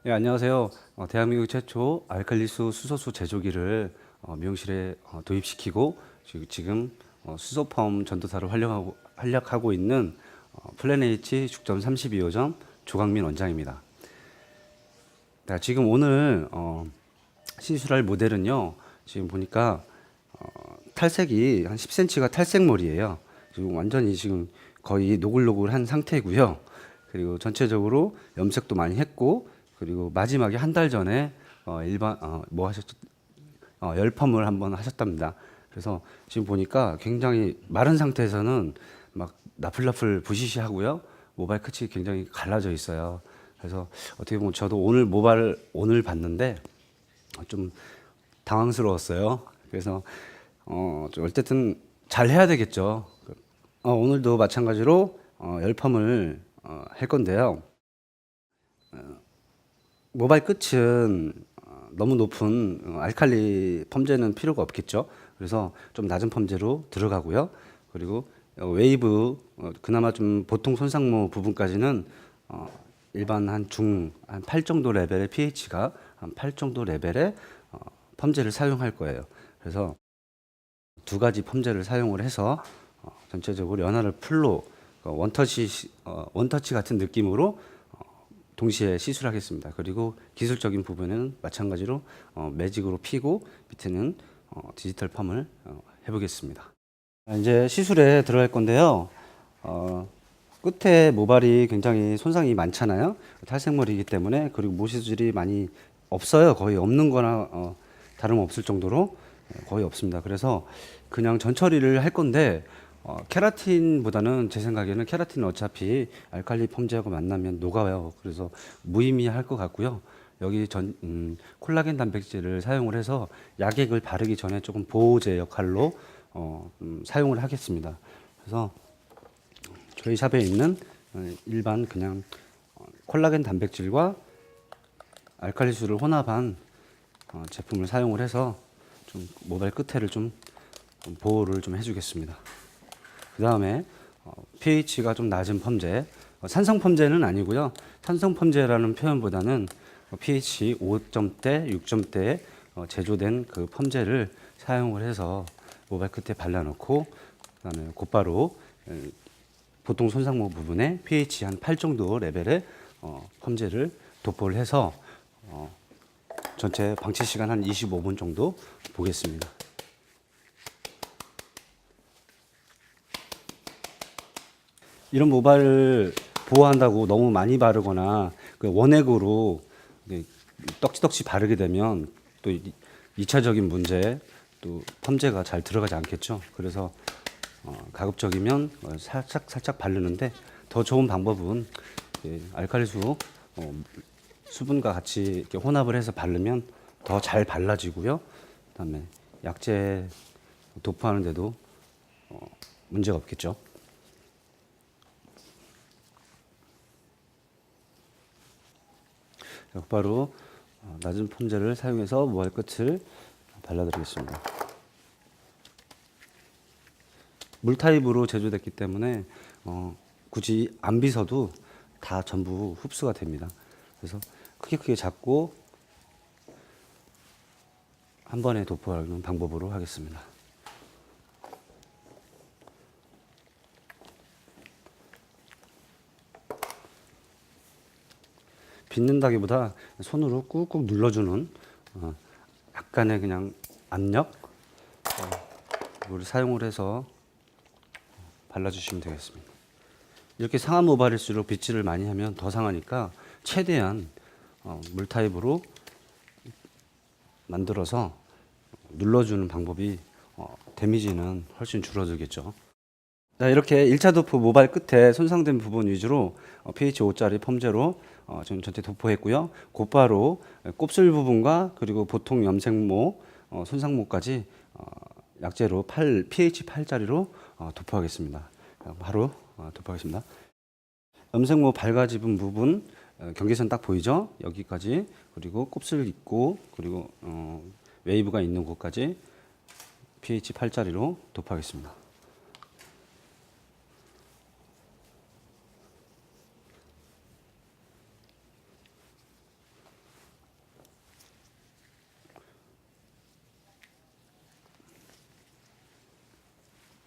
예, 안녕하세요. 대한민국 최초 알칼리수 수소수 제조기를 미용실에 도입시키고 지금 수소펌 전도사를 활약하고 있는 플래닛 죽점 32호점 조강민 원장입니다. 자, 지금 오늘 시술할 모델은요. 지금 보니까 탈색이 한 10cm가 탈색머리예요. 지금 완전히 지금 거의 노글노글한 상태고요. 그리고 전체적으로 염색도 많이 했고, 그리고 마지막에 한 달 전에 뭐 하셨죠? 열펌을 한번 하셨답니다. 그래서 지금 보니까 굉장히 마른 상태에서는 막 나풀나풀 부시시 하고요. 모발 끝이 굉장히 갈라져 있어요. 그래서 어떻게 보면 저도 오늘 모발을 오늘 봤는데 좀 당황스러웠어요. 그래서 좀 어쨌든 잘 해야 되겠죠. 오늘도 마찬가지로 열펌을 할 건데요. 모발 끝은 너무 높은 알칼리 펌제는 필요가 없겠죠. 그래서 좀 낮은 펌제로 들어가고요. 그리고 웨이브 그나마 좀 보통 손상모 부분까지는 일반 한 8 정도 레벨의 pH가 한 8 정도 레벨의 펌제를 사용할 거예요. 그래서 두 가지 펌제를 사용을 해서 전체적으로 연화를 풀로 원터치 같은 느낌으로 동시에 시술하겠습니다. 그리고 기술적인 부분은 마찬가지로 매직으로 피고 밑에는 디지털 펌을 해보겠습니다. 이제 시술에 들어갈 건데요. 끝에 모발이 굉장히 손상이 많잖아요. 탈색머리이기 때문에. 그리고 모시질이 많이 없어요. 거의 없는 거나 다름없을 정도로 거의 없습니다. 그래서 그냥 전처리를 할 건데 케라틴보다는 제 생각에는 케라틴은 어차피 알칼리 펌제하고 만나면 녹아요. 그래서 무의미할 것 같고요. 여기 콜라겐 단백질을 사용을 해서 약액을 바르기 전에 조금 보호제 역할로 사용을 하겠습니다. 그래서 저희 샵에 있는 일반 그냥 콜라겐 단백질과 알칼리수를 혼합한 제품을 사용을 해서 좀 모발 끝에를 좀 보호를 좀 해주겠습니다. 그 다음에 pH가 좀 낮은 펌제, 산성 펌제는 아니고요. 산성 펌제라는 표현보다는 pH 5점대, 6점대에 제조된 그 펌제를 사용을 해서 모발 끝에 발라놓고, 그다음에 곧바로 보통 손상모 부분에 pH 한 8 정도 레벨의 펌제를 도포를 해서 전체 방치 시간 한 25분 정도 보겠습니다. 이런 모발을 보호한다고 너무 많이 바르거나 그 원액으로 떡지떡지 바르게 되면 또 2차적인 문제, 또 펌제가 잘 들어가지 않겠죠. 그래서 가급적이면 살짝 바르는데 더 좋은 방법은 알칼리수 수분과 같이 이렇게 혼합을 해서 바르면 더 잘 발라지고요. 그다음에 약재 도포하는데도 문제가 없겠죠. 곧바로 낮은 펌제를 사용해서 모발 끝을 발라드리겠습니다. 물 타입으로 제조됐기 때문에 굳이 안 빗어도 다 전부 흡수가 됩니다. 그래서 크게 잡고 한 번에 도포하는 방법으로 하겠습니다. 빗는다기보다 손으로 꾹꾹 눌러주는 약간의 그냥 압력 이걸 사용을 해서 발라주시면 되겠습니다. 이렇게 상한 모발일수록 빗질을 많이 하면 더 상하니까 최대한 물 타입으로 만들어서 눌러주는 방법이 데미지는 훨씬 줄어들겠죠. 자, 이렇게 1차 도포 모발 끝에 손상된 부분 위주로 pH 5짜리 펌제로 지금 전체 도포했고요. 곧바로 곱슬 부분과 그리고 보통 염색모, 손상모까지 약재로 pH 8짜리로 도포하겠습니다. 바로 도포하겠습니다. 염색모 밝아집은 부분 경계선 딱 보이죠? 여기까지, 그리고 곱슬 있고, 그리고 웨이브가 있는 곳까지 pH 8짜리로 도포하겠습니다.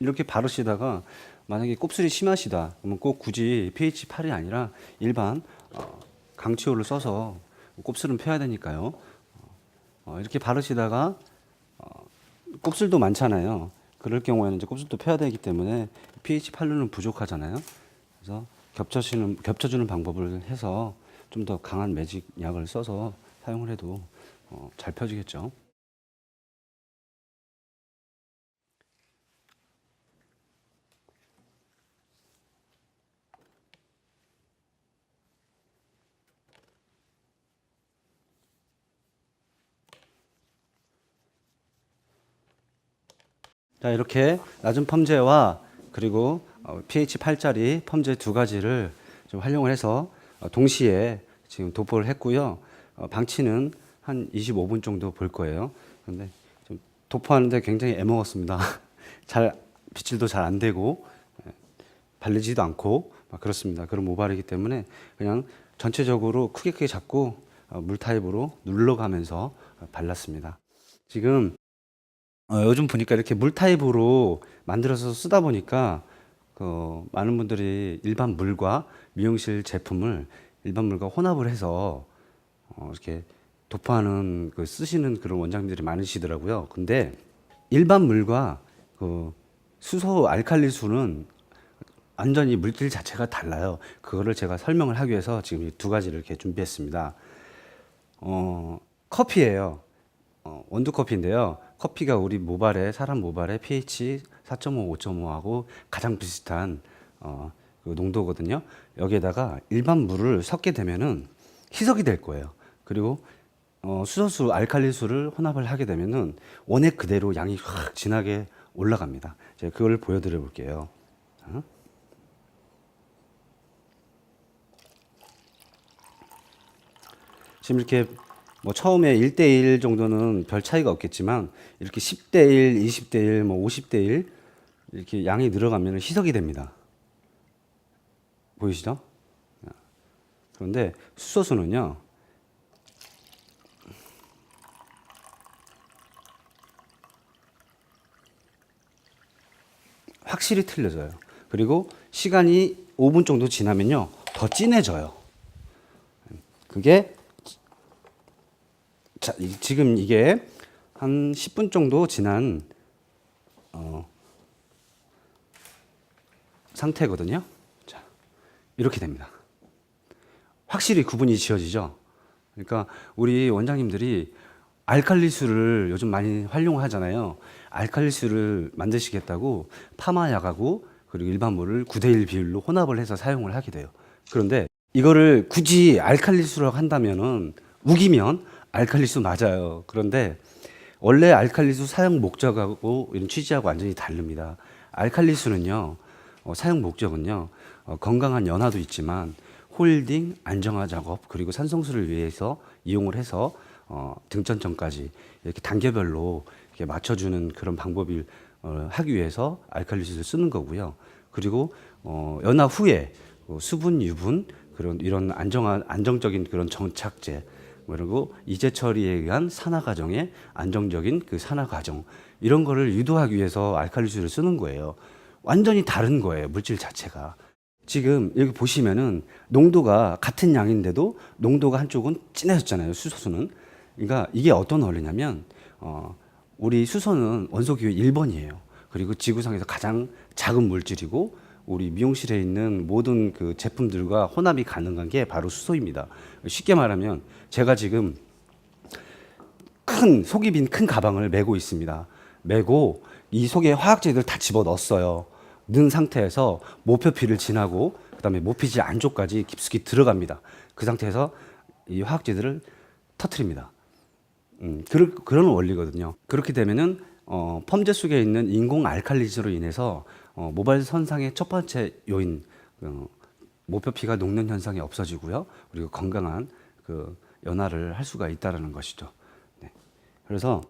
이렇게 바르시다가 만약에 곱슬이 심하시다 그러면 꼭 굳이 pH 8이 아니라 일반 강치올을 써서 곱슬은 펴야 되니까요. 이렇게 바르시다가 곱슬도 많잖아요. 그럴 경우에는 이제 곱슬도 펴야 되기 때문에 pH 8로는 부족하잖아요. 그래서 겹쳐주는 방법을 해서 좀 더 강한 매직 약을 써서 사용을 해도 잘 펴지겠죠. 자, 이렇게 낮은 펌제와 그리고 pH 8짜리 펌제 두 가지를 좀 활용을 해서 동시에 지금 도포를 했고요. 방치는 한 25분 정도 볼 거예요. 근데 좀 도포하는데 굉장히 애먹었습니다. 잘 빗질도 잘 안 되고 발리지도 않고 막 그렇습니다. 그런 모발이기 때문에 그냥 전체적으로 크게 잡고 물 타입으로 눌러가면서 발랐습니다. 지금 요즘 보니까 이렇게 물 타입으로 만들어서 쓰다 보니까 많은 분들이 일반 물과 미용실 제품을 일반 물과 혼합을 해서 이렇게 도포하는 쓰시는 그런 원장님들이 많으시더라고요. 근데 일반 물과 수소 알칼리 수는 완전히 물질 자체가 달라요. 그거를 제가 설명을 하기 위해서 지금 이 두 가지를 이렇게 준비했습니다. 커피예요. 원두 커피인데요. 커피가 우리 사람 모발의 pH 4.5, 5.5하고 가장 비슷한 그 농도거든요. 여기에다가 일반 물을 섞게 되면은 희석이 될 거예요. 그리고 수소수, 알칼리수를 혼합을 하게 되면은 원액 그대로 양이 확 진하게 올라갑니다. 제가 그걸 보여드려 볼게요. 지금 이렇게 뭐 처음에 1대1 정도는 별 차이가 없겠지만 이렇게 10대1, 20대1, 뭐 50대1 이렇게 양이 늘어가면 희석이 됩니다. 보이시죠? 그런데 수소수는요. 확실히 틀려져요. 그리고 시간이 5분 정도 지나면요. 더 진해져요. 그게 지금 이게 한 10분 정도 지난 상태거든요. 자, 이렇게 됩니다. 확실히 구분이 지어지죠. 그러니까 우리 원장님들이 알칼리수를 요즘 많이 활용하잖아요. 알칼리수를 만드시겠다고 파마약하고 그리고 일반 물을 9대1 비율로 혼합을 해서 사용을 하게 돼요. 그런데 이거를 굳이 알칼리수라고 한다면은 우기면 알칼리수 맞아요. 그런데 원래 알칼리수 사용 목적하고 이런 취지하고 완전히 다릅니다. 알칼리수는요, 사용 목적은요, 건강한 연화도 있지만 홀딩, 안정화 작업, 그리고 산성수를 위해서 이용을 해서 등전 전까지 이렇게 단계별로 이렇게 맞춰주는 그런 방법을 하기 위해서 알칼리수를 쓰는 거고요. 그리고 연화 후에 수분, 유분, 이런 안정적인 그런 정착제, 그리고 이제 처리에 의한 산화 과정의 안정적인 그 산화 과정 이런 거를 유도하기 위해서 알칼리수를 쓰는 거예요. 완전히 다른 거예요, 물질 자체가. 지금 여기 보시면은 농도가 같은 양인데도 농도가 한쪽은 진해졌잖아요, 수소수는. 그러니까 이게 어떤 원리냐면 우리 수소는 원소 기호 1번이에요. 그리고 지구상에서 가장 작은 물질이고 우리 미용실에 있는 모든 그 제품들과 혼합이 가능한 게 바로 수소입니다. 쉽게 말하면 제가 지금 속이 빈 큰 가방을 메고 있습니다. 메고 이 속에 화학제들 다 집어 넣었어요. 넣은 상태에서 모표피를 지나고 그다음에 모피지 안쪽까지 깊숙이 들어갑니다. 그 상태에서 이 화학제들을 터트립니다. 그런 원리거든요. 그렇게 되면은 펌제 속에 있는 인공 알칼리수로 인해서 모발 손상의 첫 번째 요인 모표피가 녹는 현상이 없어지고요. 그리고 건강한 그 연화를 할 수가 있다라는 것이죠. 네. 그래서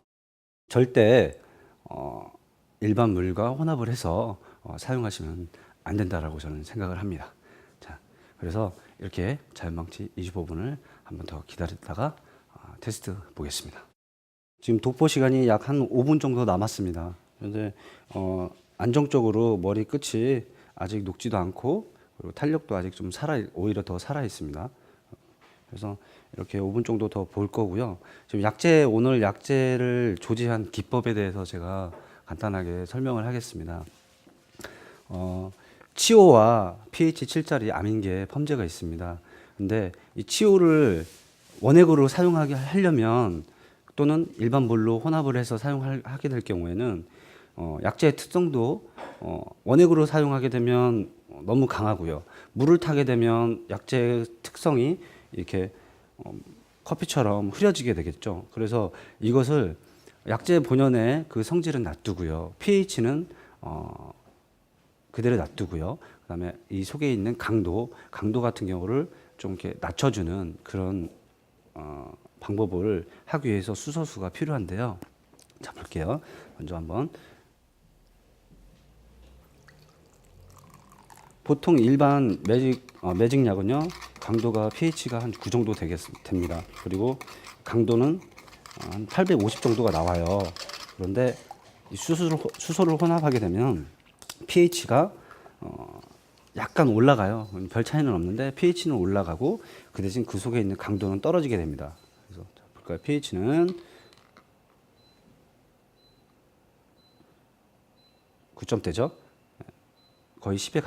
절대 일반 물과 혼합을 해서 사용하시면 안 된다라고 저는 생각을 합니다. 자, 그래서 이렇게 자연방치 25분을 한 번 더 기다렸다가 테스트 보겠습니다. 지금 도포 시간이 약 한 5분 정도 남았습니다. 현재 안정적으로 머리 끝이 아직 녹지도 않고 그리고 탄력도 아직 좀 오히려 더 살아 있습니다. 그래서 이렇게 5분 정도 더 볼 거고요. 지금 오늘 약재를 조지한 기법에 대해서 제가 간단하게 설명을 하겠습니다. 치오와 pH 7짜리 아민계 펌제가 있습니다. 근데 이 치오를 원액으로 사용하게 하려면 또는 일반 물로 혼합을 해서 사용하게 될 경우에는 약재의 특성도 원액으로 사용하게 되면 너무 강하고요. 물을 타게 되면 약재의 특성이 이렇게 커피처럼 흐려지게 되겠죠. 그래서 이것을 약재 본연의 그 성질은 놔두고요. pH는 그대로 놔두고요. 그다음에 이 속에 있는 강도 같은 경우를 좀 이렇게 낮춰주는 그런 방법을 하기 위해서 수소수가 필요한데요. 자, 볼게요. 먼저 한번. 보통 일반 매직약은요, 강도가 pH가 한 9 정도 됩니다. 그리고 강도는 한 850 정도가 나와요. 그런데 이 수소를 혼합하게 되면 pH가 약간 올라가요. 별 차이는 없는데 pH는 올라가고 그 대신 그 속에 있는 강도는 떨어지게 됩니다. 그래서 볼까요? pH는 9점대죠. 거의 10에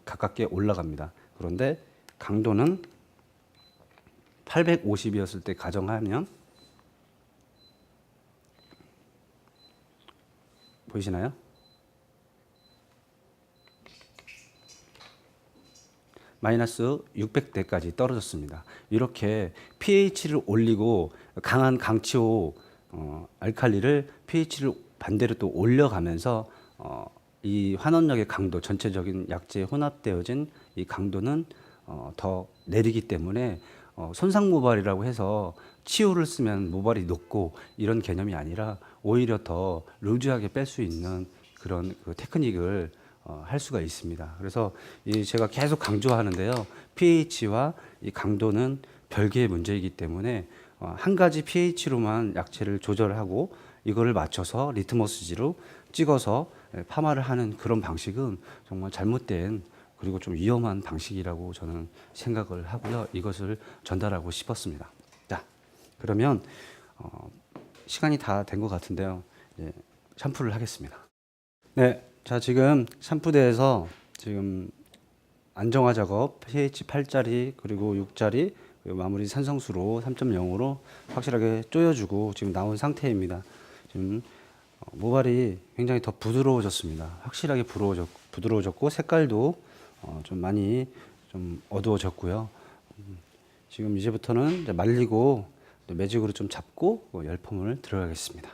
가깝게 올라갑니다. 그런데 강도는 850이었을 때 가정하면 보이시나요? 마이너스 600대까지 떨어졌습니다. 이렇게 pH를 올리고 강한 강치오 알칼리를 pH를 반대로 또 올려가면서 이 환원력의 강도, 전체적인 약재에 혼합되어진 이 강도는 더 내리기 때문에 손상 모발이라고 해서 치유를 쓰면 모발이 높고 이런 개념이 아니라 오히려 더 루즈하게 뺄 수 있는 그런 그 테크닉을 할 수가 있습니다. 그래서 제가 계속 강조하는데요. pH와 이 강도는 별개의 문제이기 때문에 한 가지 pH로만 약재를 조절하고 이거를 맞춰서 리트머스지로 찍어서 파마를 하는 그런 방식은 정말 잘못된 그리고 좀 위험한 방식이라고 저는 생각을 하고요. 이것을 전달하고 싶었습니다. 자, 그러면 시간이 다 된 것 같은데요. 샴푸를 하겠습니다. 네, 자 지금 샴푸대에서 지금 안정화 작업 pH 8짜리 그리고 6짜리 그리고 마무리 산성수로 3.0으로 확실하게 쪼여주고 지금 나온 상태입니다. 지금 모발이 굉장히 더 부드러워졌습니다. 확실하게 부드러워졌고 색깔도 좀 많이 좀 어두워졌고요. 지금 이제부터는 이제 말리고 매직으로 좀 잡고 열펌을 들어가겠습니다.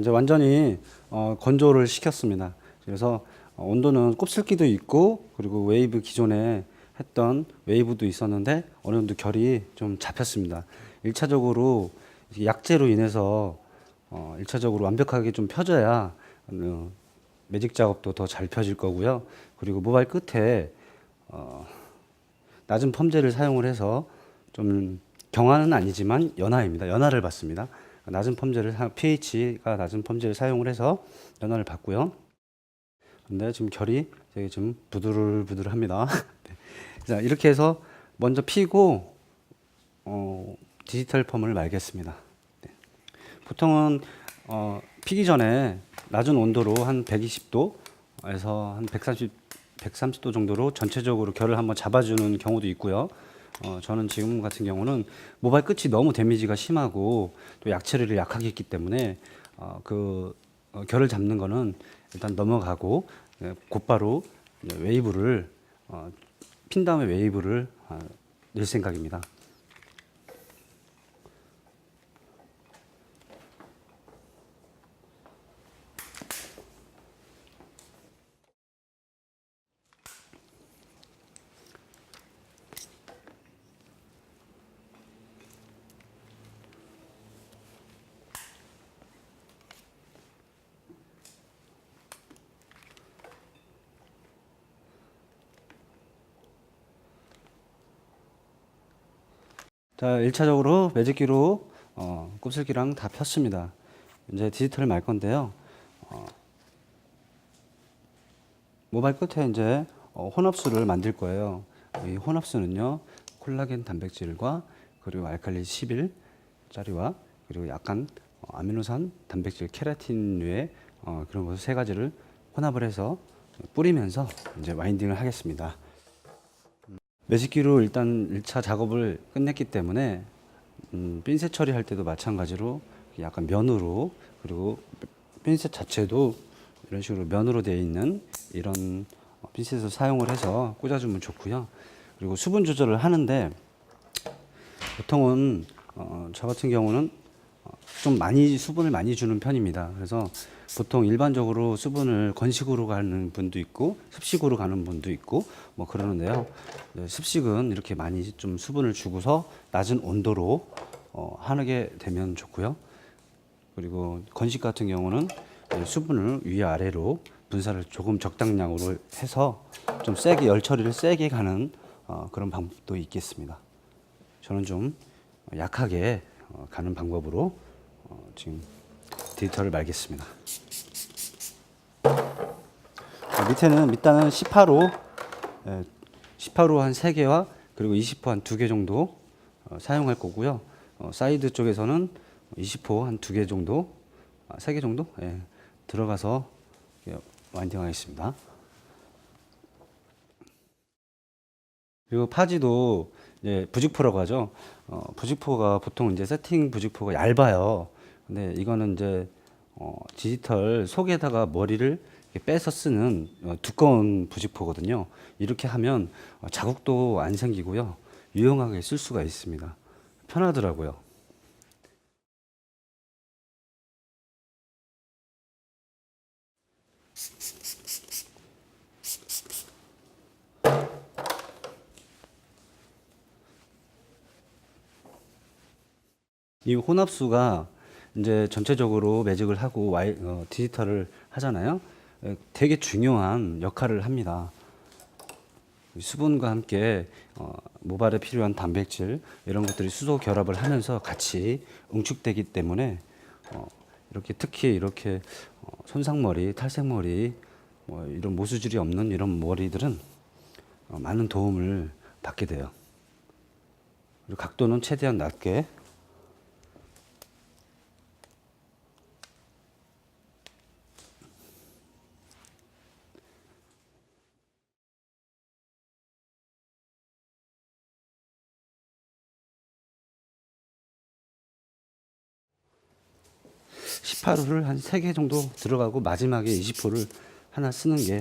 이제 완전히 건조를 시켰습니다. 그래서 온도는 곱슬기도 있고 그리고 웨이브 기존에 했던 웨이브도 있었는데 어느 정도 결이 좀 잡혔습니다. 1차적으로 약재로 인해서 1차적으로 완벽하게 좀 펴져야 매직 작업도 더 잘 펴질 거고요. 그리고 모발 끝에 낮은 펌제를 사용을 해서 좀 경화는 아니지만 연화입니다. 연화를 받습니다. 낮은 pH가 낮은 펌제를 사용을 해서 연화를 받고요. 근데 지금 결이 되게 좀 부들부들합니다. 네. 자, 이렇게 해서 먼저 피고 디지털 펌을 말겠습니다. 네. 보통은 피기 전에 낮은 온도로 한 120도에서 한 130도 정도로 전체적으로 결을 한번 잡아주는 경우도 있고요. 저는 지금 같은 경우는 모발 끝이 너무 데미지가 심하고 또 약체를 약하게 했기 때문에 결을 잡는 거는 일단 넘어가고 곧바로 웨이브를 핀 다음에 웨이브를 낼 생각입니다. 자, 1차적으로 매직기로 곱슬기랑 다 폈습니다. 이제 디지털을 말 건데요. 모발 끝에 이제 혼합수를 만들 거예요. 이 혼합수는요, 콜라겐 단백질과 그리고 알칼리 11짜리와 그리고 약간 아미노산, 단백질, 케라틴류의 그런 것을 세 가지를 혼합을 해서 뿌리면서 이제 와인딩을 하겠습니다. 매직기로 일단 1차 작업을 끝냈기 때문에 핀셋 처리할 때도 마찬가지로 약간 면으로, 그리고 핀셋 자체도 이런 식으로 면으로 되어 있는 이런 핀셋을 사용을 해서 꽂아주면 좋고요. 그리고 수분 조절을 하는데 보통은 저 같은 경우는 좀 많이 수분을 많이 주는 편입니다. 그래서 보통 일반적으로 수분을 건식으로 가는 분도 있고 습식으로 가는 분도 있고 뭐 그러는데요. 네, 습식은 이렇게 많이 좀 수분을 주고서 낮은 온도로 하게 되면 좋고요. 그리고 건식 같은 경우는 수분을 위아래로 분사를 조금 적당량으로 해서 좀 세게 열 처리를 세게 가는 그런 방법도 있겠습니다. 저는 좀 약하게 가는 방법으로 지금 데이터를 말겠습니다. 밑단은 18호, 18호 한 3개와 그리고 20호 한 2개 정도 사용할 거고요. 사이드 쪽에서는 20호 한 2개 정도, 3개 정도 들어가서 와인딩 하겠습니다. 그리고 파지도 이제 부직포라고 하죠. 부직포가 보통 이제 세팅 부직포가 얇아요. 근데 이거는 이제 디지털 속에다가 머리를 이렇게 빼서 쓰는 두꺼운 부직포거든요. 이렇게 하면 자국도 안 생기고요. 유용하게 쓸 수가 있습니다. 편하더라고요. 이 혼합수가 이제 전체적으로 매직을 하고 디지털을 하잖아요. 되게 중요한 역할을 합니다. 수분과 함께 모발에 필요한 단백질 이런 것들이 수소 결합을 하면서 같이 응축되기 때문에 이렇게 특히 이렇게 손상머리, 탈색머리 뭐 이런 모수질이 없는 이런 머리들은 많은 도움을 받게 돼요. 그리고 각도는 최대한 낮게 18호를 한 3개 정도 들어가고 마지막에 20호를 하나 쓰는 게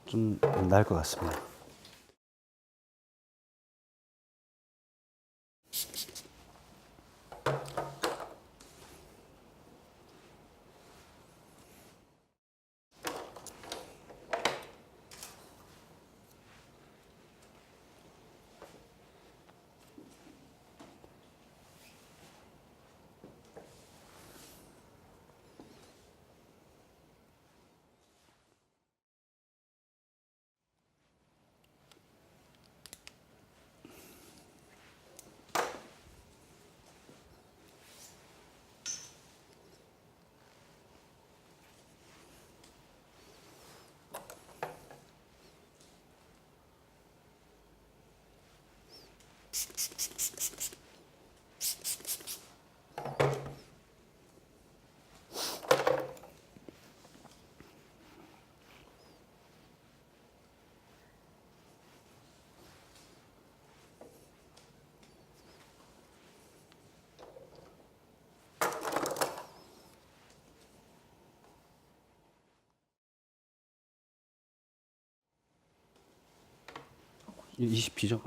좀 나을 것 같습니다. 이 20B죠?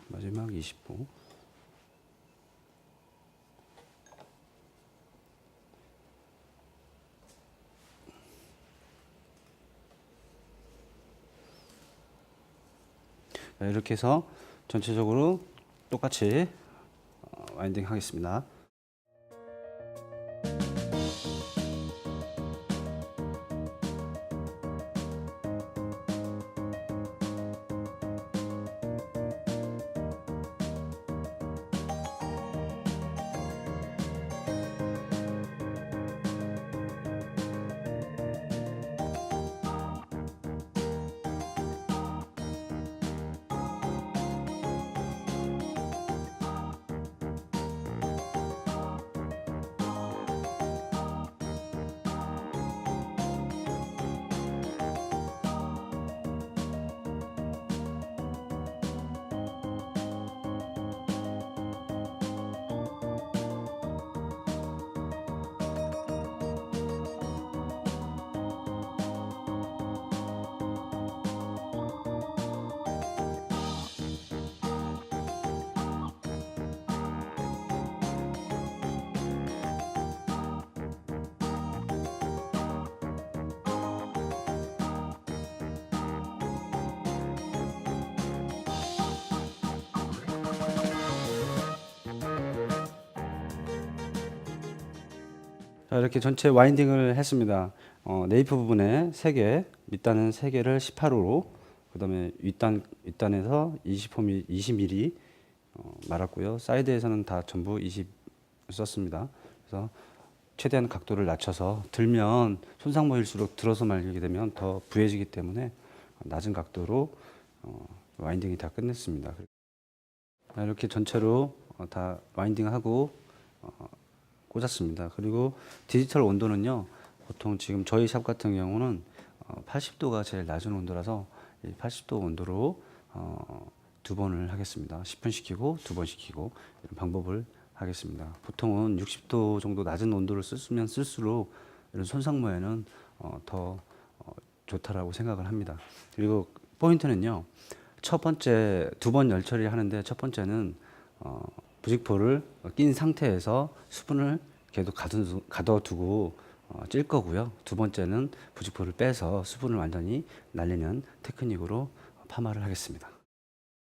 마지막 20호. 이렇게 해서 전체적으로 똑같이 와인딩 하겠습니다. 자, 이렇게 전체 와인딩을 했습니다. 네이프 부분에 3개, 밑단은 3개를 18호로, 그 다음에 윗단에서 20mm 말았고요. 사이드에서는 다 전부 20 썼습니다. 그래서 최대한 각도를 낮춰서 들면 손상모일수록 들어서 말리게 되면 더 부해지기 때문에 낮은 각도로 와인딩이 다 끝냈습니다. 이렇게 전체로 다 와인딩하고 꽂았습니다. 그리고 디지털 온도는요, 보통 지금 저희 샵 같은 경우는 80도가 제일 낮은 온도라서 80도 온도로 2번을 하겠습니다. 10분 시키고 2번 시키고 이런 방법을 하겠습니다. 보통은 60도 정도 낮은 온도를 쓰면 쓸수록 이런 손상모에는 더 좋다라고 생각을 합니다. 그리고 포인트는요, 첫 번째 2번 열 처리하는데 첫 번째는 부직포를 낀 상태에서 수분을 계속 가둬두고 찔 거고요. 두 번째는 부직포를 빼서 수분을 완전히 날리는 테크닉으로 파마를 하겠습니다.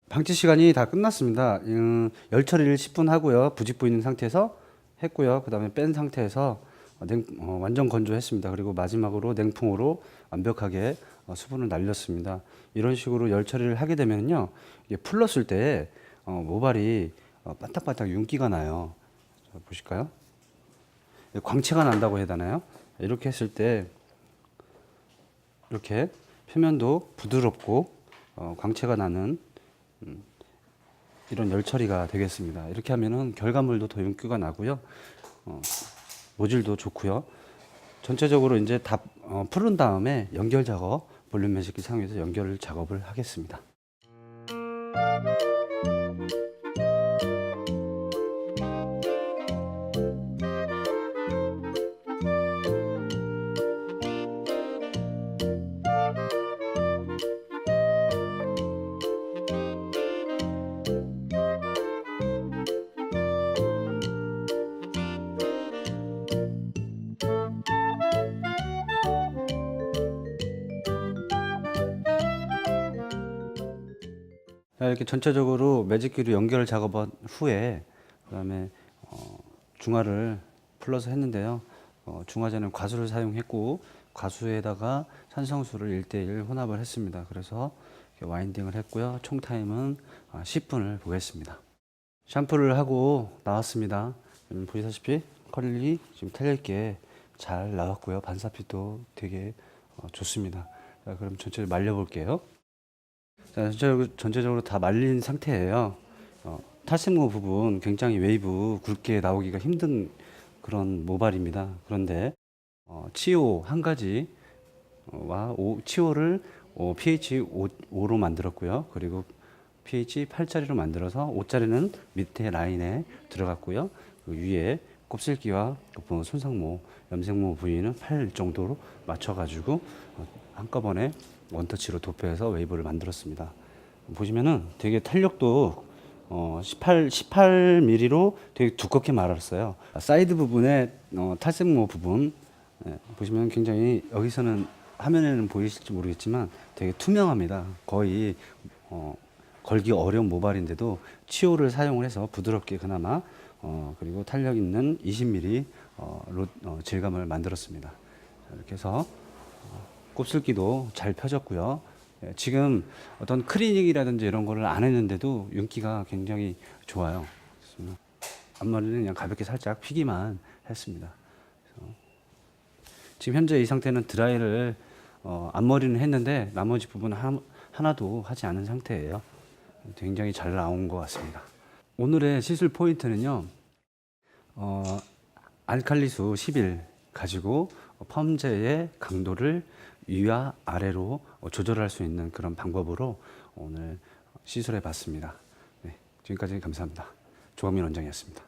방치 시간이 다 끝났습니다. 열 처리를 10분 하고요. 부직포 있는 상태에서 했고요. 그 다음에 뺀 상태에서 완전 건조했습니다. 그리고 마지막으로 냉풍으로 완벽하게 수분을 날렸습니다. 이런 식으로 열 처리를 하게 되면요, 이게 풀렀을 때 모발이 반딱반딱 윤기가 나요. 자, 보실까요? 광채가 난다고 해야 되나요? 이렇게 했을 때 이렇게 표면도 부드럽고 광채가 나는 이런 열 처리가 되겠습니다. 이렇게 하면은 결과물도 더 윤기가 나고요, 모질도 좋고요. 전체적으로 이제 다 풀은 다음에 연결 작업, 볼륨 매직기 사용해서 연결 작업을 하겠습니다. 이렇게 전체적으로 매직기로 연결 작업한 후에 그다음에 중화를 풀러서 했는데요. 중화제는 과수를 사용했고 과수에다가 산성수를 1대1 혼합을 했습니다. 그래서 와인딩을 했고요. 총 타임은 10분을 보겠습니다. 샴푸를 하고 나왔습니다. 보시다시피 컬이 지금 탄력있게 잘 나왔고요. 반사핏도 되게 좋습니다. 자, 그럼 전체를 말려 볼게요. 자, 전체적으로 다 말린 상태예요. 탈색모 부분 굉장히 웨이브 굵게 나오기가 힘든 그런 모발입니다. 그런데 치오 한 가지와 치오를 pH 5로 만들었고요. 그리고 pH 8짜리로 만들어서 5짜리는 밑에 라인에 들어갔고요. 그 위에 곱슬기와 손상모, 염색모 부위는 8 정도로 맞춰가지고 한꺼번에 원터치로 도표해서 웨이브를 만들었습니다. 보시면은 되게 탄력도 18mm로 되게 두껍게 말았어요. 사이드 부분에 탈색모 부분 보시면 굉장히 여기서는 화면에는 보이실지 모르겠지만 되게 투명합니다. 거의 걸기 어려운 모발인데도 치오를 사용을 해서 부드럽게 그나마 그리고 탄력 있는 20mm 질감을 만들었습니다. 이렇게 해서 곱슬기도 잘 펴졌고요. 지금 어떤 클리닉이라든지 이런 거를 안 했는데도 윤기가 굉장히 좋아요. 앞머리는 그냥 가볍게 살짝 피기만 했습니다. 지금 현재 이 상태는 드라이를 앞머리는 했는데 나머지 부분 하나도 하지 않은 상태예요. 굉장히 잘 나온 것 같습니다. 오늘의 시술 포인트는요, 알칼리수 10일 가지고 펌제의 강도를 위와 아래로 조절할 수 있는 그런 방법으로 오늘 시술해 봤습니다. 네, 지금까지 감사합니다. 조광민 원장이었습니다.